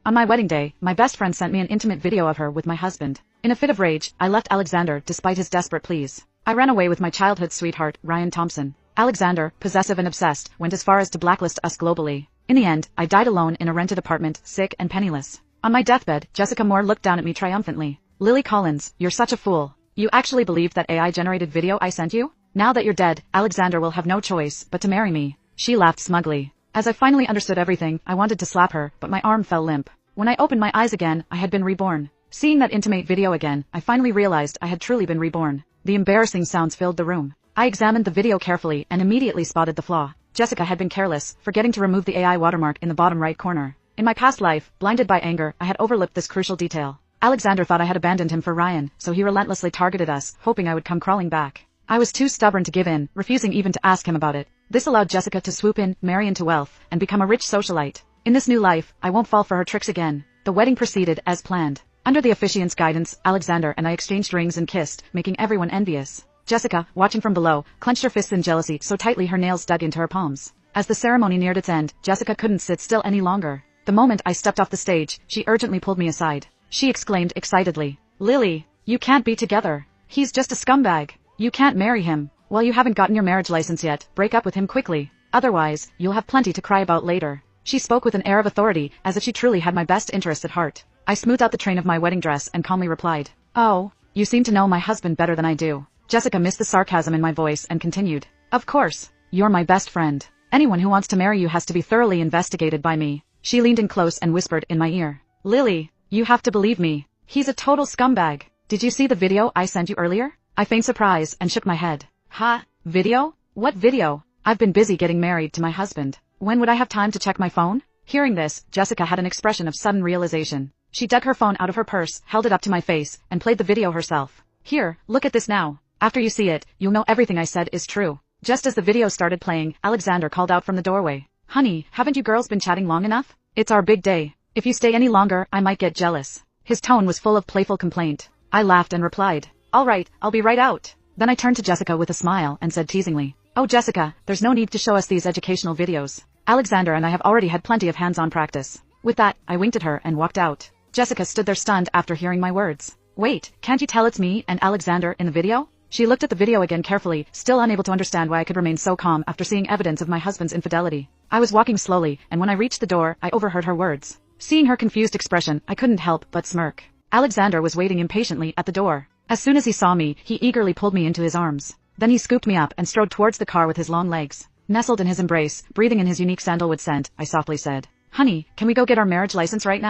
On my wedding day, my best friend sent me an intimate video of her with my husband. In a fit of rage, I left Alexander despite his desperate pleas. I ran away with my childhood sweetheart, Ryan Thompson. Alexander, possessive and obsessed, went as far as to blacklist us globally. In the end, I died alone in a rented apartment, sick and penniless. On my deathbed, Jessica Moore looked down at me triumphantly. Lily Collins, you're such a fool. You actually believed that AI-generated video I sent you? Now that you're dead, Alexander will have no choice but to marry me. She laughed smugly. As I finally understood everything, I wanted to slap her, but my arm fell limp. When I opened my eyes again, I had been reborn. Seeing that intimate video again, I finally realized I had truly been reborn. The embarrassing sounds filled the room. I examined the video carefully and immediately spotted the flaw. Jessica had been careless, forgetting to remove the AI watermark in the bottom right corner. In my past life, blinded by anger, I had overlooked this crucial detail. Alexander thought I had abandoned him for Ryan, so he relentlessly targeted us, hoping I would come crawling back. I was too stubborn to give in, refusing even to ask him about it. This allowed Jessica to swoop in, marry into wealth, and become a rich socialite. In this new life, I won't fall for her tricks again. The wedding proceeded as planned. Under the officiant's guidance, Alexander and I exchanged rings and kissed, making everyone envious. Jessica, watching from below, clenched her fists in jealousy so tightly her nails dug into her palms. As the ceremony neared its end, Jessica couldn't sit still any longer. The moment I stepped off the stage, she urgently pulled me aside. She exclaimed excitedly, "Lily, you can't be together. He's just a scumbag. You can't marry him. While you haven't gotten your marriage license yet, break up with him quickly. Otherwise, you'll have plenty to cry about later." She spoke with an air of authority, as if she truly had my best interests at heart. I smoothed out the train of my wedding dress and calmly replied, "Oh, you seem to know my husband better than I do." Jessica missed the sarcasm in my voice and continued, "Of course, you're my best friend. Anyone who wants to marry you has to be thoroughly investigated by me." She leaned in close and whispered in my ear, "Lily, you have to believe me. He's a total scumbag. Did you see the video I sent you earlier?" I feigned surprise and shook my head. "Ha? Video? What video? I've been busy getting married to my husband. When would I have time to check my phone?" Hearing this, Jessica had an expression of sudden realization. She dug her phone out of her purse, held it up to my face, and played the video herself. "Here, look at this now. After you see it, you'll know everything I said is true." Just as the video started playing, Alexander called out from the doorway, "Honey, haven't you girls been chatting long enough? It's our big day. If you stay any longer, I might get jealous." His tone was full of playful complaint. I laughed and replied, "All right, I'll be right out." Then I turned to Jessica with a smile and said teasingly, "Oh Jessica, there's no need to show us these educational videos. Alexander and I have already had plenty of hands-on practice." With that, I winked at her and walked out. Jessica stood there stunned after hearing my words. "Wait, can't you tell it's me and Alexander in the video?" She looked at the video again carefully, still unable to understand why I could remain so calm after seeing evidence of my husband's infidelity. I was walking slowly, and when I reached the door, I overheard her words. Seeing her confused expression, I couldn't help but smirk. Alexander was waiting impatiently at the door. As soon as he saw me, he eagerly pulled me into his arms. Then he scooped me up and strode towards the car with his long legs. Nestled in his embrace, breathing in his unique sandalwood scent, I softly said, "Honey, can we go get our marriage license right now?"